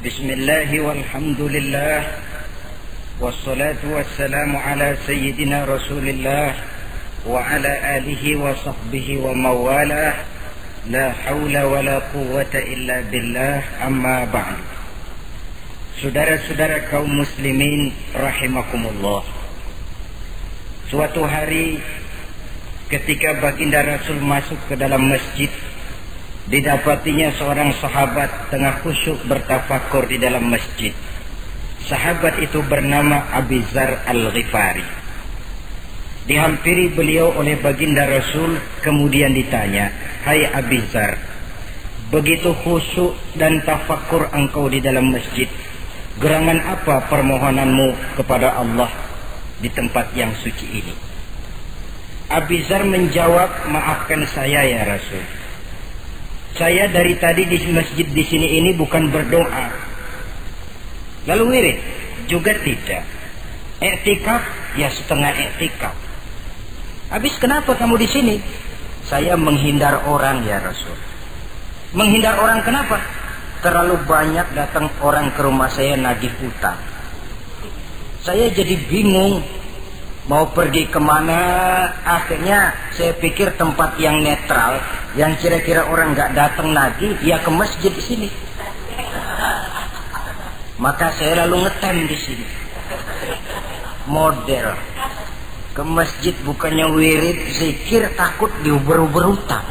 Bismillah walhamdulillah wassalatu wassalamu ala sayyidina Rasulillah wa ala alihi wa sahbihi wa mawalah. La hawla wa la quwwata illa billah, amma ba'du. Saudara-saudara kaum muslimin rahimakumullah. Suatu hari ketika baginda Rasul masuk ke dalam masjid, didapatinya seorang sahabat tengah khusyuk bertafakur di dalam masjid. Sahabat itu bernama Abi Dzar Al-Ghifari. Dihampiri beliau oleh baginda Rasul, kemudian ditanya, "Hai Abi Dzar, begitu khusyuk dan tafakur engkau di dalam masjid, gerangan apa permohonanmu kepada Allah di tempat yang suci ini?" Abi Dzar menjawab, "Maafkan saya ya Rasul. Saya dari tadi di masjid di sini ini bukan berdoa, lalu wirid juga tidak, iktikaf ya setengah iktikaf. Habis kenapa kamu di sini?" "Saya menghindar orang ya Rasul." "Menghindar orang kenapa?" "Terlalu banyak datang orang ke rumah saya nagih utang. Saya jadi bingung mau pergi kemana. Akhirnya saya pikir tempat yang netral, yang kira-kira orang nggak datang lagi, ya ke masjid di sini. Maka saya lalu ngetem di sini. Model ke masjid bukannya wirid, zikir, takut diuber-uber utang."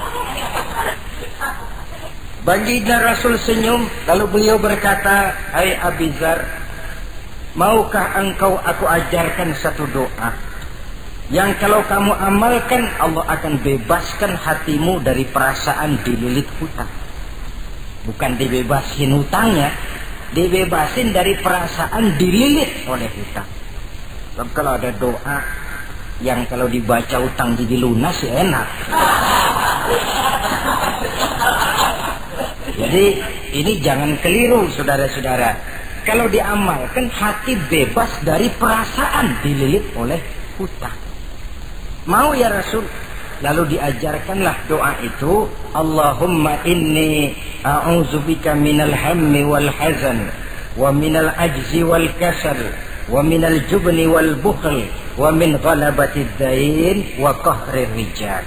Baginda Rasul senyum, lalu beliau berkata, "Hai Abi Dzar, maukah engkau aku ajarkan satu doa yang kalau kamu amalkan Allah akan bebaskan hatimu dari perasaan dililit hutang." Bukan dibebasin hutangnya, dibebasin dari perasaan dililit oleh hutang. Sebab kalau ada doa yang kalau dibaca hutang jadi lunas ya enak. Jadi ini jangan keliru saudara-saudara. Kalau diamalkan hati bebas dari perasaan dililit oleh hutang. Mau ya Rasul? Lalu diajarkanlah doa itu, "Allahumma inni a'udzubika minal hammi wal hazan wa minal ajzi wal kasal wa minal jubni wal bukhl wa min ghalabatid dain wa qahrir rijal."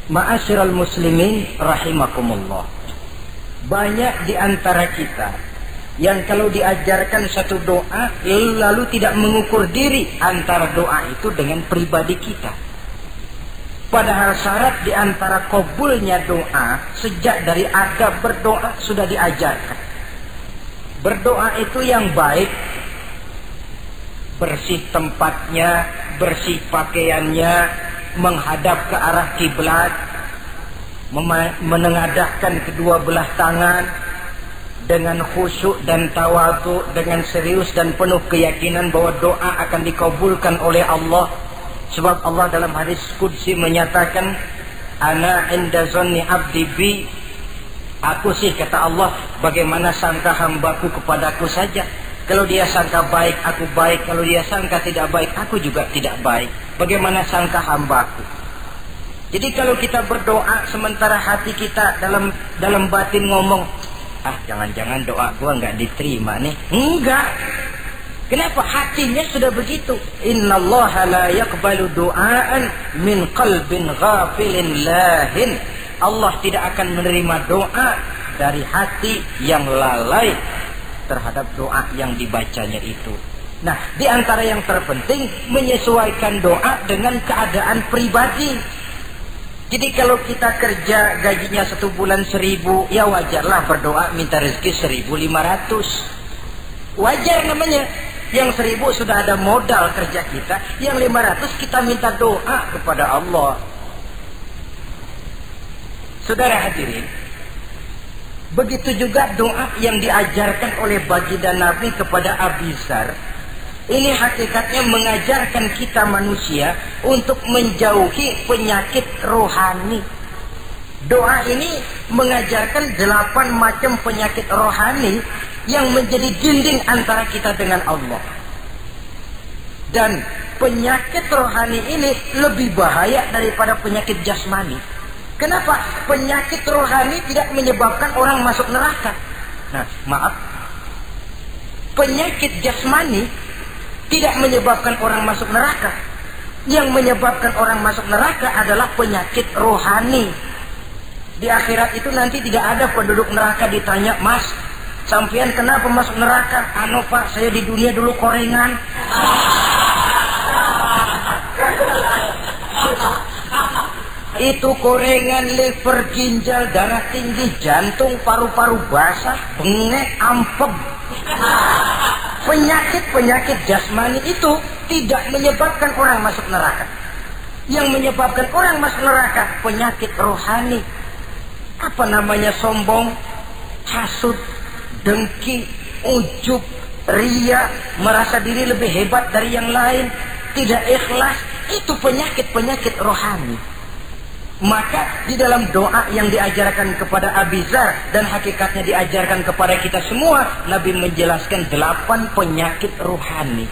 Ma'asyiral muslimin rahimakumullah. Banyak di antara kita yang kalau diajarkan satu doa lalu tidak mengukur diri antara doa itu dengan pribadi kita. Padahal syarat di antara kabulnya doa sejak dari adab berdoa sudah diajarkan. Berdoa itu yang baik, bersih tempatnya, bersih pakaiannya, menghadap ke arah kiblat, menengadahkan kedua belah tangan, dengan khusyuk dan tawadhu, dengan serius dan penuh keyakinan bahwa doa akan dikabulkan oleh Allah. Sebab Allah dalam hadis qudsi menyatakan, "Ana inda zanni abdi bi." Aku sih, kata Allah, bagaimana sangka hambaku kepadaku saja. Kalau dia sangka baik, aku baik. Kalau dia sangka tidak baik, aku juga tidak baik. Bagaimana sangka hambaku? Jadi kalau kita berdoa sementara hati kita dalam batin ngomong, jangan-jangan doa gua nggak diterima nih. Enggak. Kenapa? Hatinya sudah begitu. Innallaha la yaqbalu du'aan min qalbin ghafilin lahin. Allah tidak akan menerima doa dari hati yang lalai terhadap doa yang dibacanya itu. Nah, di antara yang terpenting menyesuaikan doa dengan keadaan pribadi. Jadi kalau kita kerja gajinya 1 bulan 1.000, ya wajarlah berdoa minta rezeki 1.500. Wajar namanya. Yang 1.000 sudah ada modal kerja kita, yang 500 kita minta doa kepada Allah. Saudara hadirin, begitu juga doa yang diajarkan oleh baginda Nabi kepada Abi Dzar. Ini hakikatnya mengajarkan kita manusia untuk menjauhi penyakit rohani. Doa ini mengajarkan 8 macam penyakit rohani yang menjadi dinding antara kita dengan Allah. Dan penyakit rohani ini lebih bahaya daripada penyakit jasmani. Kenapa? Penyakit rohani tidak menyebabkan orang masuk neraka. Nah, maaf, penyakit jasmani tidak menyebabkan orang masuk neraka. Yang menyebabkan orang masuk neraka adalah penyakit rohani. Di akhirat itu nanti tidak ada penduduk neraka ditanya, "Mas, sampean kenapa masuk neraka?" "Anu Pak, saya di dunia dulu korengan." Itu korengan, liver, ginjal, darah tinggi, jantung, paru-paru basah, bengek, ampem. Penyakit-penyakit jasmani itu tidak menyebabkan orang masuk neraka. Yang menyebabkan orang masuk neraka penyakit rohani. Apa namanya? Sombong, hasud, dengki, ujub, ria, merasa diri lebih hebat dari yang lain, tidak ikhlas. Itu penyakit-penyakit rohani. Maka di dalam doa yang diajarkan kepada Abi Dzar dan hakikatnya diajarkan kepada kita semua, Nabi menjelaskan 8 penyakit rohani.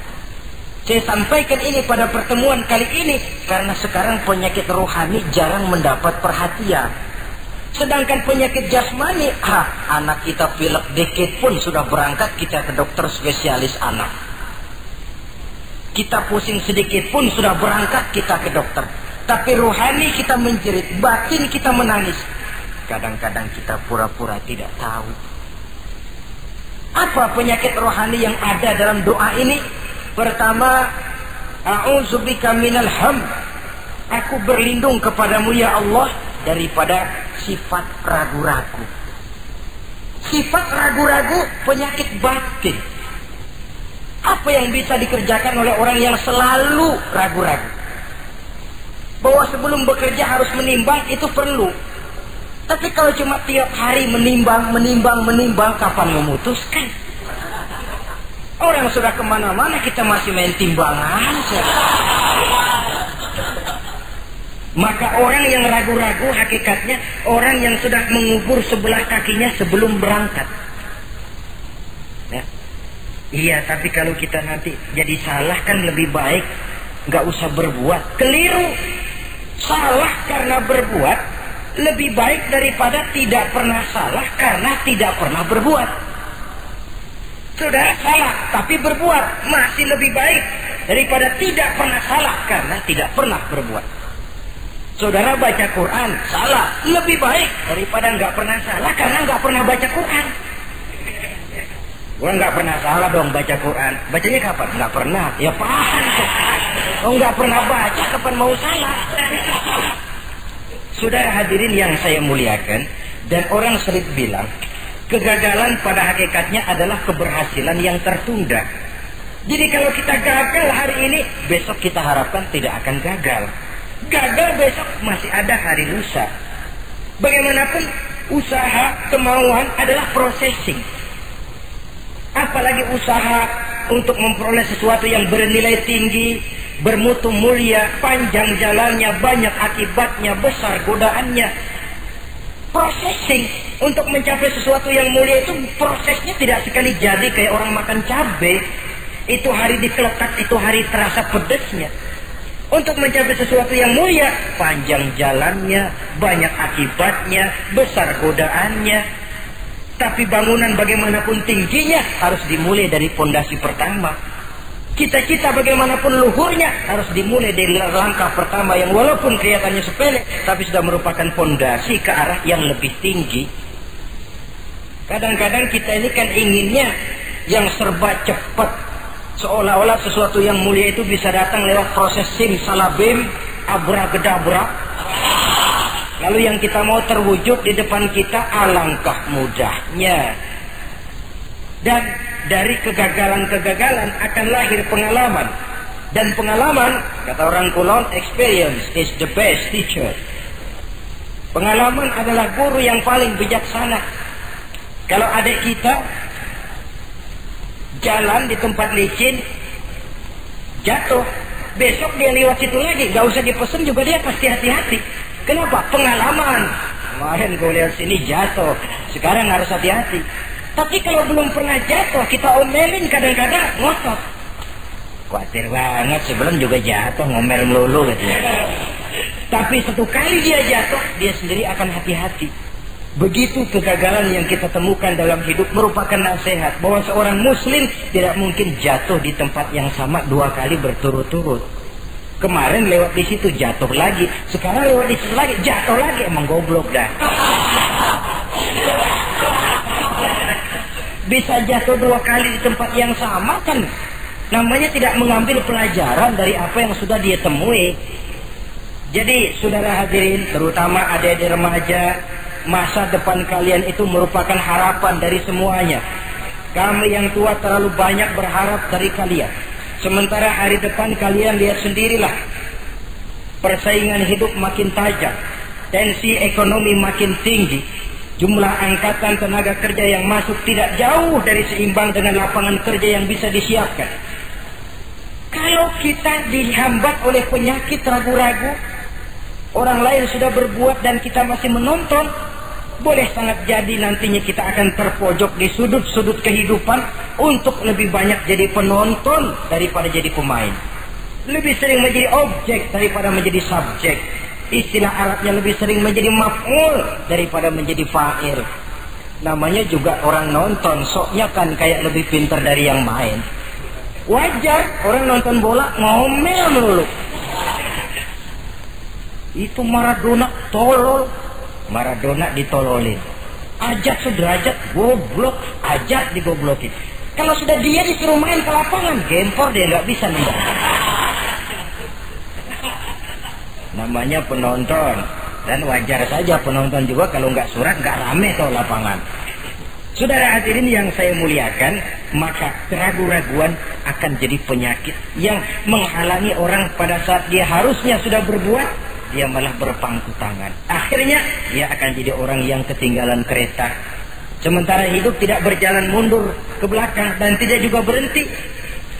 Saya sampaikan ini pada pertemuan kali ini karena sekarang penyakit rohani jarang mendapat perhatian. Sedangkan penyakit jasmani, anak kita pilek dikit pun sudah berangkat kita ke dokter spesialis anak. Kita pusing sedikit pun sudah berangkat kita ke dokter. Tapi rohani kita menjerit, batin kita menangis. Kadang-kadang kita pura-pura tidak tahu. Apa penyakit rohani yang ada dalam doa ini? Pertama, a'udzubika minal ham. Aku berlindung kepadamu ya Allah daripada sifat ragu-ragu. Sifat ragu-ragu penyakit batin. Apa yang bisa dikerjakan oleh orang yang selalu ragu-ragu? Bahwa sebelum bekerja harus menimbang, itu perlu. Tapi kalau cuma tiap hari menimbang, kapan memutuskan? Orang sudah kemana-mana, kita masih main timbangan. Maka orang yang ragu-ragu hakikatnya orang yang sudah mengubur sebelah kakinya sebelum berangkat. Ya. Iya, tapi kalau kita nanti jadi salah kan lebih baik nggak usah berbuat. Keliru. Salah karena berbuat lebih baik daripada tidak pernah salah karena tidak pernah berbuat. Saudara salah tapi berbuat masih lebih baik daripada tidak pernah salah karena tidak pernah berbuat. Saudara baca Quran salah lebih baik daripada nggak pernah salah karena nggak pernah baca Quran. Gua nggak pernah salah dong baca Quran. Bacanya kapan? Nggak pernah. Ya paham. Oh nggak pernah baca, kapan mau salah? Saudara hadirin yang saya muliakan, dan orang sering bilang, kegagalan pada hakikatnya adalah keberhasilan yang tertunda. Jadi kalau kita gagal hari ini, besok kita harapkan tidak akan gagal. Gagal besok masih ada hari lusa. Bagaimanapun usaha, kemauan adalah processing. Apalagi usaha untuk memperoleh sesuatu yang bernilai tinggi, bermutu mulia, panjang jalannya, banyak akibatnya, besar godaannya. Processing untuk mencapai sesuatu yang mulia itu prosesnya tidak sekali jadi kayak orang makan cabai. Itu hari dikelekat, itu hari terasa pedesnya. Untuk mencapai sesuatu yang mulia, panjang jalannya, banyak akibatnya, besar godaannya. Tapi bangunan bagaimanapun tingginya harus dimulai dari pondasi pertama. Cita-cita bagaimanapun luhurnya harus dimulai dari langkah pertama yang walaupun kelihatannya sepele, tapi sudah merupakan pondasi ke arah yang lebih tinggi. Kadang-kadang kita ini kan inginnya yang serba cepat, seolah-olah sesuatu yang mulia itu bisa datang lewat proses simsalabim, abracadabra. Lalu yang kita mau terwujud di depan kita, alangkah mudahnya. Dan dari kegagalan-kegagalan akan lahir pengalaman. Dan pengalaman, kata orang kulon, experience is the best teacher. Pengalaman adalah guru yang paling bijaksana. Kalau adik kita jalan di tempat licin, jatuh, besok dia lewat situ lagi, gak usah dipesen juga dia pasti hati-hati. Kenapa? Pengalaman. Kemarin gue lihat sini jatuh, sekarang harus hati-hati. Tapi kalau belum pernah jatuh, kita omelin kadang-kadang ngotot. Khawatir banget, sebelum juga jatuh, ngomel melulu gitu. Tapi satu kali dia jatuh, dia sendiri akan hati-hati. Begitu kegagalan yang kita temukan dalam hidup merupakan nasihat bahwa seorang muslim tidak mungkin jatuh di tempat yang sama 2 kali berturut-turut. Kemarin lewat di situ jatuh lagi, sekarang lewat di situ lagi jatuh lagi, emang goblok dah. Bisa jatuh 2 kali di tempat yang sama kan namanya tidak mengambil pelajaran dari apa yang sudah dia temui. Jadi saudara hadirin, terutama adik-adik remaja, masa depan kalian itu merupakan harapan dari semuanya. Kami yang tua terlalu banyak berharap dari kalian, sementara hari depan kalian lihat sendirilah, persaingan hidup makin tajam, tensi ekonomi makin tinggi, jumlah angkatan tenaga kerja yang masuk tidak jauh dari seimbang dengan lapangan kerja yang bisa disiapkan. Kalau kita dihambat oleh penyakit ragu-ragu, orang lain sudah berbuat dan kita masih menonton, boleh sangat jadi nantinya kita akan terpojok di sudut-sudut kehidupan untuk lebih banyak jadi penonton daripada jadi pemain. Lebih sering menjadi objek daripada menjadi subjek. Istilah Arabnya lebih sering menjadi maf'ul daripada menjadi fa'il. Namanya juga orang nonton, soknya kan kayak lebih pintar dari yang main. Wajar orang nonton bola ngomel melulu. Itu Maradona tolol, Maradona ditololin. Ajat sederajat goblok, ajat digoblokin. Kalau sudah dia disuruh main ke lapangan, gempor dia nggak bisa nembak. Namanya penonton, dan wajar saja penonton juga kalau nggak surat nggak rame tuh lapangan. Saudara hadirin yang saya muliakan, maka keraguan-raguan akan jadi penyakit yang menghalangi orang pada saat dia harusnya sudah berbuat, dia malah berpangku tangan. Akhirnya dia akan jadi orang yang ketinggalan kereta. Sementara hidup tidak berjalan mundur ke belakang dan tidak juga berhenti.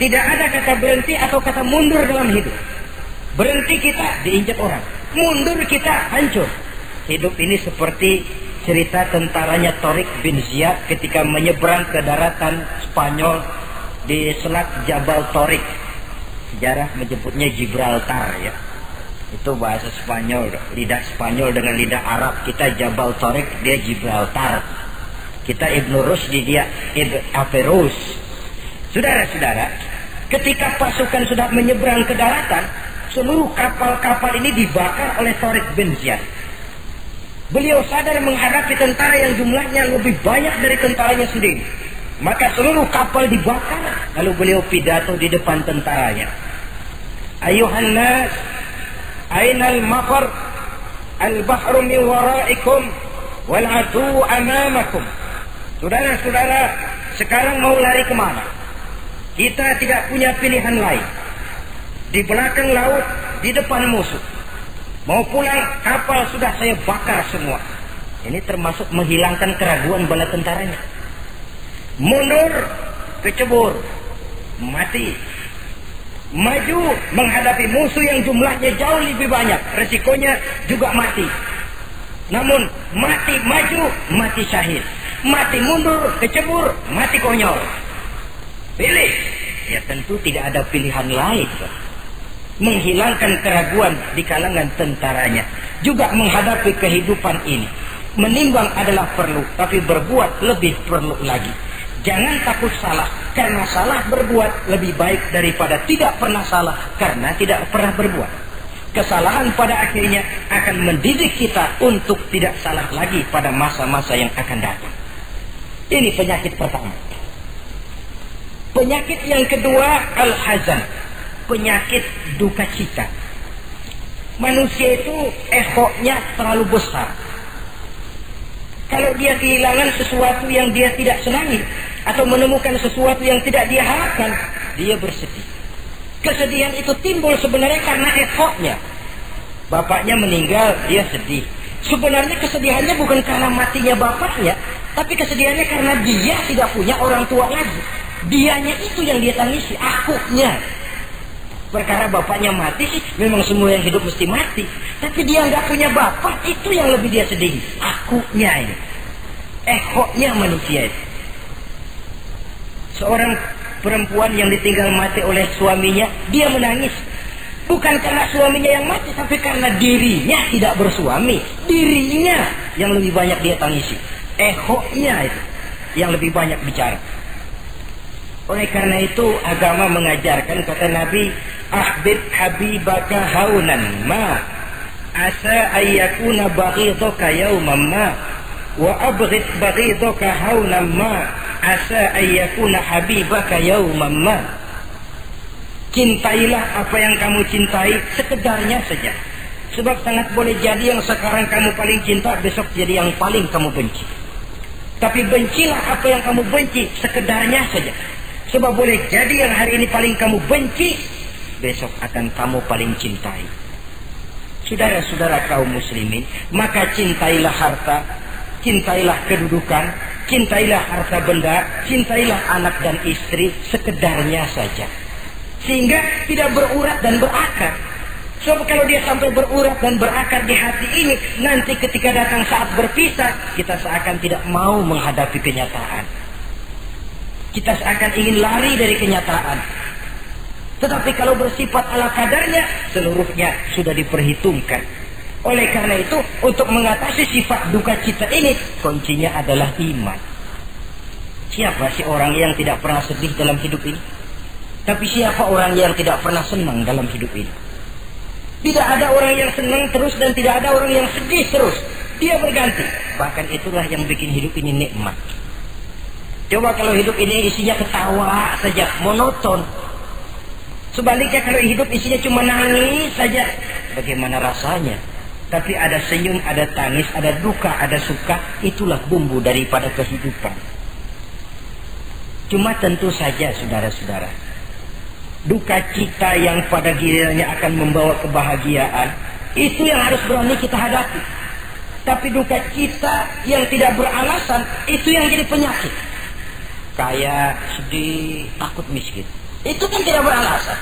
Tidak ada kata berhenti atau kata mundur dalam hidup. Berhenti kita diinjak orang, mundur kita hancur. Hidup ini seperti cerita tentaranya Tariq bin Ziyad ketika menyeberang ke daratan Spanyol di Selat Jabal Tariq. Sejarah menyebutnya Gibraltar ya. Itu bahasa Spanyol, lidah Spanyol dengan lidah Arab. Kita Jabal Tariq, dia Gibraltar. Kita Ibn Rushdi, dia Ibn Averroes. Saudara-saudara, ketika pasukan sudah menyeberang ke daratan, seluruh kapal-kapal ini dibakar oleh Tariq bin Ziyad. Beliau sadar menghadapi tentara yang jumlahnya lebih banyak dari tentaranya sendiri. Maka seluruh kapal dibakar, lalu beliau pidato di depan tentaranya. Ayuhan nas, ainal mafar, al-bahru min waraikum, wal adu amamakum. Saudara-saudara, sekarang mau lari kemana? Kita tidak punya pilihan lain. Di belakang laut, di depan musuh. Mau pulang, kapal sudah saya bakar semua. Ini termasuk menghilangkan keraguan bala tentaranya. Mundur, kecebur, mati. Maju menghadapi musuh yang jumlahnya jauh lebih banyak, resikonya juga mati. Namun mati maju, mati syahid. Mati mundur, kecebur, mati konyol. Pilih. Ya tentu tidak ada pilihan lain. Menghilangkan keraguan di kalangan tentaranya, juga menghadapi kehidupan ini. Menimbang adalah perlu, tapi berbuat lebih perlu lagi. Jangan takut salah, karena salah berbuat lebih baik daripada tidak pernah salah karena tidak pernah berbuat. Kesalahan pada akhirnya akan mendidik kita untuk tidak salah lagi pada masa-masa yang akan datang. Ini penyakit pertama. Penyakit yang kedua, al-hazan, penyakit duka cita. Manusia itu egonya terlalu besar. Kalau dia kehilangan sesuatu yang dia tidak senangi atau menemukan sesuatu yang tidak dia harapkan, dia bersedih. Kesedihan itu timbul sebenarnya karena egonya. Bapaknya meninggal, dia sedih. Sebenarnya kesedihannya bukan karena matinya bapaknya, tapi kesedihannya karena dia tidak punya orang tua lagi. Dianya itu yang dia tangisi, akunya. Perkara bapaknya mati sih, memang semua yang hidup mesti mati. Tapi dia nggak punya bapak, itu yang lebih dia sedih. Akunya ini, egonya manusia itu. Seorang perempuan yang ditinggal mati oleh suaminya, dia menangis. Bukan karena suaminya yang mati, tapi karena dirinya tidak bersuami. Dirinya yang lebih banyak dia tangisi. Ehonya itu yang lebih banyak bicara. Oleh karena itu agama mengajarkan, kata Nabi, ahbib habibaka haunan ma asa ayyakuna baghidaka yawman ma wa abghid baghidaka haunan ma asa ayyakuna habibaka yawman ma. Cintailah apa yang kamu cintai sekedarnya saja. Sebab sangat boleh jadi yang sekarang kamu paling cinta, besok jadi yang paling kamu benci. Tapi bencilah apa yang kamu benci sekedarnya saja. Sebab boleh jadi yang hari ini paling kamu benci, besok akan kamu paling cintai. Saudara-saudara kaum muslimin, maka cintailah harta, cintailah kedudukan, cintailah harta benda, cintailah anak dan istri sekedarnya saja. Sehingga tidak berurat dan berakar. Sebab kalau dia sampai berurat dan berakar di hati ini, nanti ketika datang saat berpisah, kita seakan tidak mau menghadapi kenyataan. Kita seakan ingin lari dari kenyataan. Tetapi kalau bersifat ala kadarnya, seluruhnya sudah diperhitungkan. Oleh karena itu, untuk mengatasi sifat duka cita ini, kuncinya adalah iman. Siapa sih orang yang tidak pernah sedih dalam hidup ini? Tapi siapa orang yang tidak pernah senang dalam hidup ini? Tidak ada orang yang senang terus dan tidak ada orang yang sedih terus. Dia berganti. Bahkan itulah yang bikin hidup ini nikmat. Coba kalau hidup ini isinya ketawa saja, monoton. Sebaliknya kalau hidup isinya cuma nangis saja, bagaimana rasanya? Tapi ada senyum, ada tangis, ada duka, ada suka. Itulah bumbu daripada kehidupan. Cuma tentu saja saudara-saudara, duka cita yang pada gilirannya akan membawa kebahagiaan, itu yang harus berani kita hadapi. Tapi duka cita yang tidak beralasan, itu yang jadi penyakit. Kaya, sedih, takut miskin, itu kan tidak beralasan.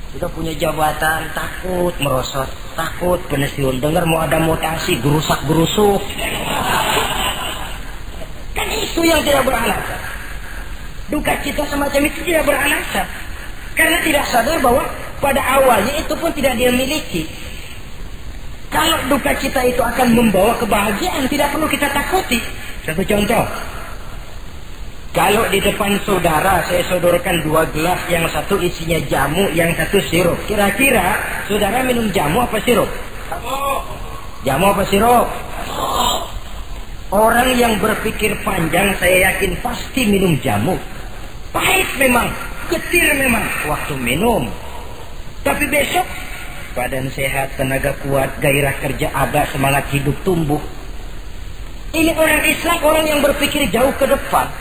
Sudah punya jabatan, takut merosot, takut pensiun, dengar mau ada mutasi, gerusak-gerusuk. Kan itu yang tidak beralasan. Duka cita semacam itu tidak beralasan. Karena tidak sadar bahwa pada awalnya itu pun tidak dia miliki. Kalau duka cita itu akan membawa kebahagiaan, tidak perlu kita takuti. Satu contoh. Kalau di depan saudara saya sodorkan 2 gelas, yang satu isinya jamu, yang satu sirup. Kira-kira saudara minum jamu apa sirup? Jamu apa sirup? Orang yang berpikir panjang saya yakin pasti minum jamu. Pahit memang, getir memang waktu minum. Tapi besok badan sehat, tenaga kuat, gairah kerja ada, semangat hidup tumbuh. Ini orang Islam, orang yang berpikir jauh ke depan.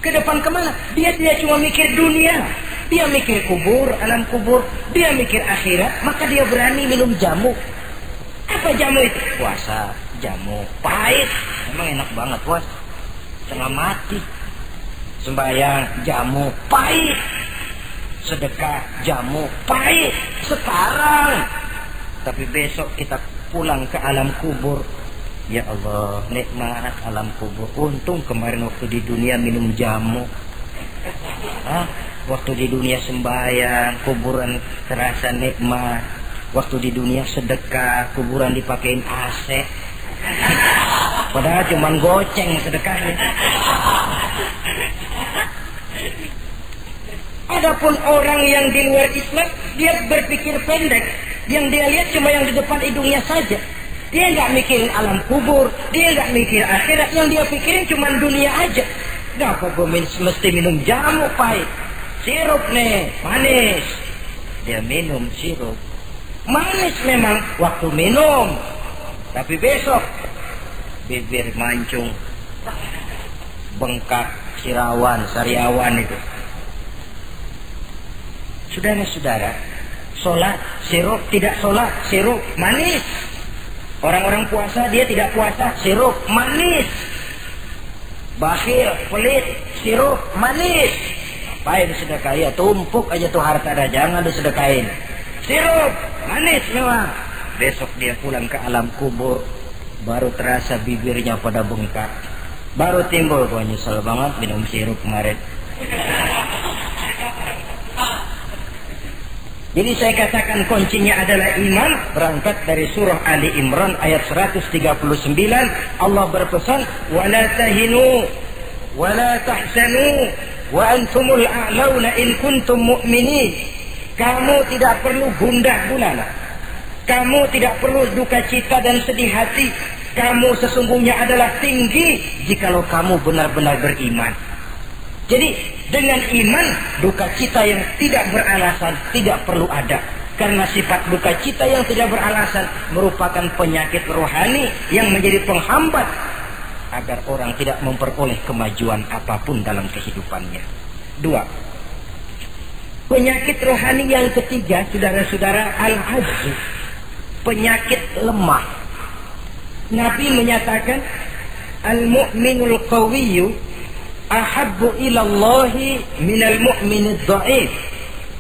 Ke depan kemana? Dia tidak cuma mikir dunia. Dia mikir kubur, alam kubur. Dia mikir akhirat, maka dia berani minum jamu. Apa jamu itu? Puasa, jamu. Pahit. Emang enak banget puasa. Setengah mati. Sembahyang, jamu. Pahit. Sedekah, jamu. Pahit. Sekarang. Tapi besok kita pulang ke alam kubur. Ya Allah, nikmat alam kubur. Untung kemarin waktu di dunia minum jamu. Waktu di dunia sembahyang, kuburan terasa nikmat. Waktu di dunia sedekah, kuburan dipakein AC. Padahal cuma goceng sedekahnya. Adapun orang yang di luar Islam, dia berpikir pendek. Yang dia lihat cuma yang di depan hidungnya saja. Dia nggak mikirin alam kubur, dia nggak mikir akhirat. Yang dia pikirin cuma dunia aja. Kenapa gue mesti minum jamu pahit? Sirup nih, manis. Dia minum sirup. Manis memang waktu minum. Tapi besok bibir mancung, bengkak, sariawan itu. Saudara-saudara, sholat, sirup, tidak sholat, sirup, manis. Orang-orang puasa, dia tidak puasa, sirup, manis. Bakhil, pelit, sirup, manis. Apain sedekah? Ya tumpuk aja tuh harta dah, jangan disedekahin. Sirup, manis memang. Besok dia pulang ke alam kubur, baru terasa bibirnya pada bengkak. Baru timbul, gua nyesel banget minum sirup kemarin. Jadi saya katakan kuncinya adalah iman. Berangkat dari surah Ali Imran ayat 139, Allah berpesan, wala tahinu wala tahzanu wa antumul a'launa in kuntum mu'minin. Kamu tidak perlu gundah gulana, kamu tidak perlu duka cita dan sedih hati. Kamu sesungguhnya adalah tinggi jikalau kamu benar-benar beriman. Jadi dengan iman, duka cita yang tidak beralasan tidak perlu ada. Karena sifat duka cita yang tidak beralasan merupakan penyakit rohani yang menjadi penghambat agar orang tidak memperoleh kemajuan apapun dalam kehidupannya. 2. Penyakit rohani yang ketiga, saudara-saudara, al-ajzu, penyakit lemah. Nabi menyatakan, al-mu'minul qawiyyu ahabbu ilallahi minal mu'minid dha'if.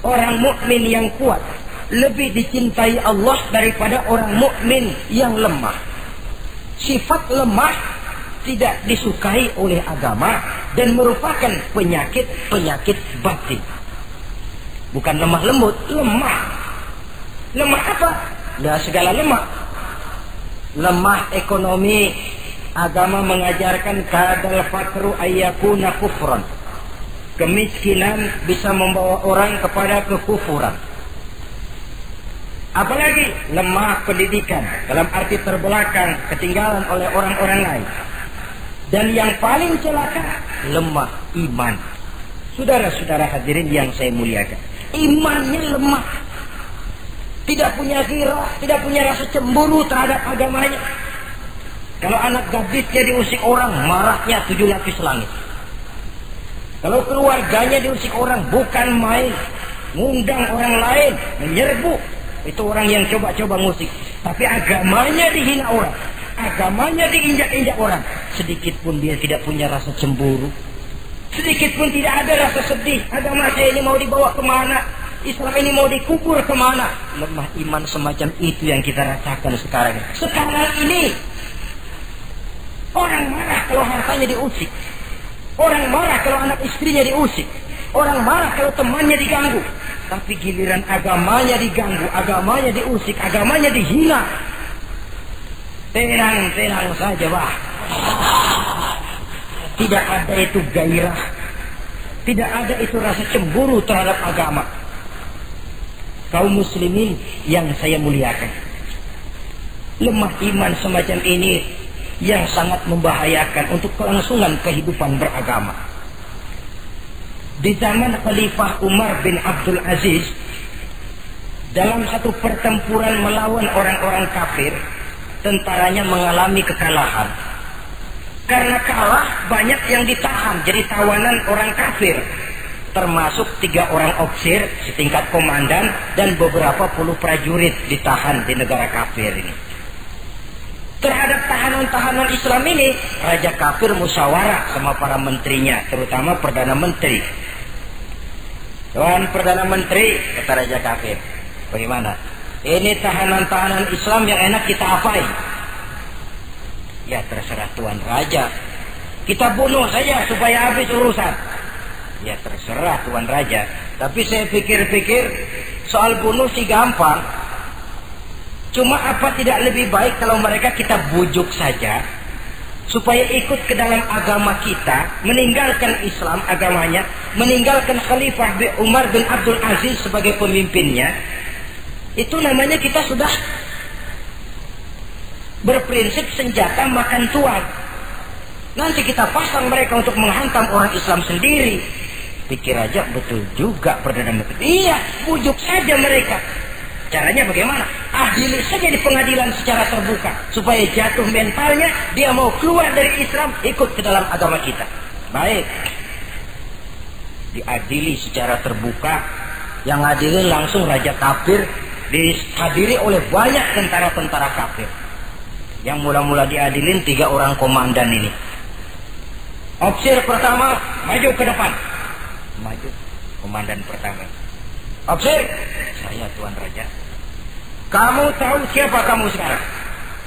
Orang mukmin yang kuat lebih dicintai Allah daripada orang mukmin yang lemah. Sifat lemah tidak disukai oleh agama dan merupakan penyakit batin. Bukan lemah lembut, lemah. Lemah apa? Nah, segala lemah. Lemah ekonomi, agama mengajarkan kadal fakru ayyakuna kufran. Kemiskinan bisa membawa orang kepada kekufuran. Apalagi lemah pendidikan, dalam arti terbelakang, ketinggalan oleh orang-orang lain. Dan yang paling celaka, lemah iman. Saudara-saudara hadirin yang saya muliakan, imannya lemah. Tidak punya ghirah, tidak punya rasa cemburu terhadap agamanya. Kalau anak gadisnya diusik orang, marahnya 7 lapis langit. Kalau keluarganya diusik orang, bukan main, ngundang orang lain, menyerbu. Itu orang yang coba-coba musik. Tapi agamanya dihina orang, agamanya diinjak-injak orang. Sedikit pun dia tidak punya rasa cemburu, sedikit pun tidak ada rasa sedih. Agama saya ini mau dibawa kemana? Islam ini mau dikubur kemana? Lemah iman semacam itu yang kita rasakan sekarang. Sekarang ini orang marah kalau hartanya diusik, orang marah kalau anak istrinya diusik, orang marah kalau temannya diganggu. Tapi giliran agamanya diganggu, agamanya diusik, agamanya dihina, tenang-tenang saja, bah. Tidak ada itu gairah, tidak ada itu rasa cemburu terhadap agama. Kaum muslimin yang saya muliakan, lemah iman semacam ini yang sangat membahayakan untuk kelangsungan kehidupan beragama. Di zaman Khalifah Umar bin Abdul Aziz, dalam satu pertempuran melawan orang-orang kafir, tentaranya mengalami kekalahan. Karena kalah, banyak yang ditahan jadi tawanan orang kafir, termasuk 3 orang ofisir setingkat komandan dan beberapa puluh prajurit ditahan di negara kafir ini. Terhadap tahanan-tahanan Islam ini, Raja kafir musyawarah sama para menterinya, terutama Perdana Menteri. Tuan Perdana Menteri, kata Raja kafir, bagaimana? Ini tahanan-tahanan Islam yang enak kita apain? Ya terserah Tuan Raja, kita bunuh saja supaya habis urusan. Ya terserah Tuan Raja, tapi saya pikir-pikir soal bunuh sih gampang. Cuma apa tidak lebih baik kalau mereka kita bujuk saja supaya ikut ke dalam agama kita, meninggalkan Islam agamanya, meninggalkan Khalifah Umar bin Abdul Aziz sebagai pemimpinnya. Itu namanya kita sudah berprinsip senjata makan tuan. Nanti kita pasang mereka untuk menghantam orang Islam sendiri. Pikir aja, betul juga Perdana Menteri. Iya, bujuk saja mereka. Caranya bagaimana? Adili saja di pengadilan secara terbuka, supaya jatuh mentalnya, dia mau keluar dari Islam, ikut ke dalam agama kita. Baik, diadili secara terbuka. Yang adilin langsung Raja kafir, dihadiri oleh banyak tentara-tentara kafir. Yang mula-mula diadilin 3 orang komandan ini. Ofisir pertama maju ke depan. Maju, komandan pertama. Ofisir, saya Tuan Raja. Kamu tahu siapa kamu sekarang?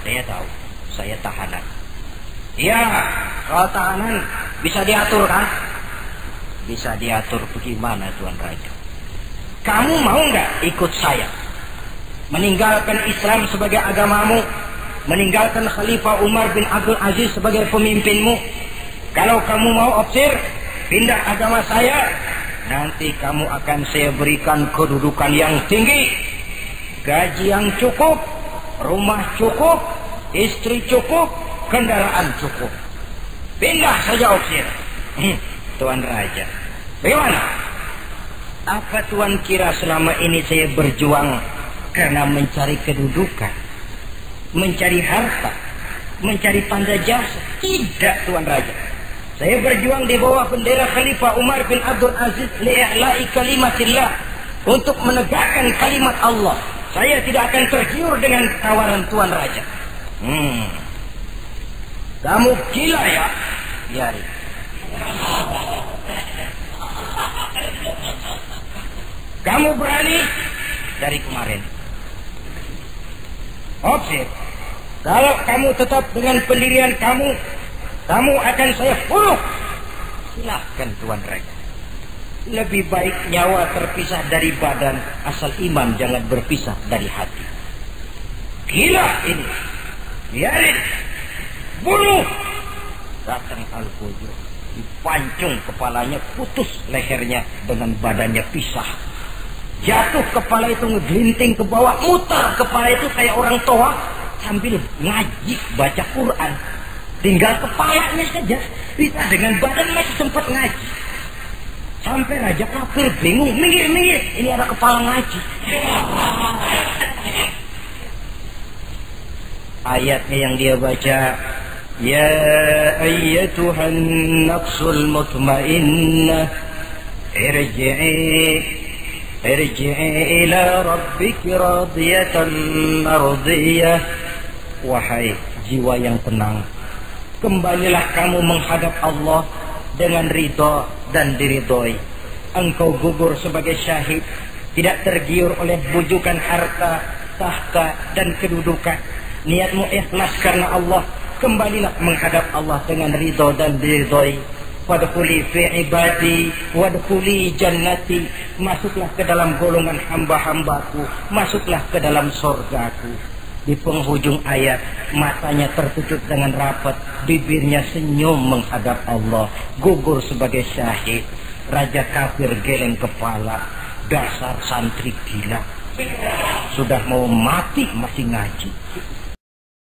Saya tahu, saya tahanan. Iya, kalau tahanan bisa diatur kan? Bisa diatur bagaimana Tuan Raja? Kamu mau nggak ikut saya? Meninggalkan Islam sebagai agamamu, meninggalkan Khalifah Umar bin Abdul Aziz sebagai pemimpinmu. Kalau kamu mau opsir, pindah agama saya, nanti kamu akan saya berikan kedudukan yang tinggi, gaji yang cukup, rumah cukup, istri cukup, kendaraan cukup. Pindah saja opsir. Tuan Raja, bagaimana? Apa Tuan kira selama ini saya berjuang karena mencari kedudukan, mencari harta, mencari tanda jasa? Tidak, Tuan Raja. Saya berjuang di bawah bendera Khalifah Umar bin Abdul Aziz li'i'la'i kalimatillah, untuk menegakkan kalimat Allah. Saya tidak akan tergiur dengan tawaran Tuan Raja. Kamu gila ya? Biari. Kamu berani dari kemarin. Opsir, kalau kamu tetap dengan pendirian kamu, kamu akan saya bunuh. Silahkan Tuan Raja. Lebih baik nyawa terpisah dari badan, asal iman jangan berpisah dari hati. Gila ini. Biarin. Bunuh. Datang Al-Fujur, dipancung kepalanya, putus lehernya dengan badannya pisah. Jatuh kepala itu ngegelinting ke bawah, muter kepala itu kayak orang tua sambil ngaji baca Quran. Tinggal kepalanya saja, bisa dengan badan masih sempat ngaji. Sampai Raja Kafir bingung, minggir, ini ada kepala ngaji. Ayatnya yang dia baca, ya ayyatuhan nafsul mutmainnah, irji'i ila rabbiki radiyatan mardiyah. Wahai jiwa yang tenang, kembalilah kamu menghadap Allah dengan ridha dan diridhoi. Engkau gugur sebagai syahid, tidak tergiur oleh bujukan harta, tahta dan kedudukan. Niatmu ikhlas karena Allah, kembalilah menghadap Allah dengan ridha dan diridhoi. Wadkhuli fi ibadi wadkhuli jannati, masuklah ke dalam golongan hamba-hambaku, masuklah ke dalam surgaku. Di penghujung ayat, matanya tertutup dengan rapat, bibirnya senyum menghadap Allah, gugur sebagai syahid. Raja Kafir geleng kepala, dasar santri gila, sudah mau mati masih ngaji.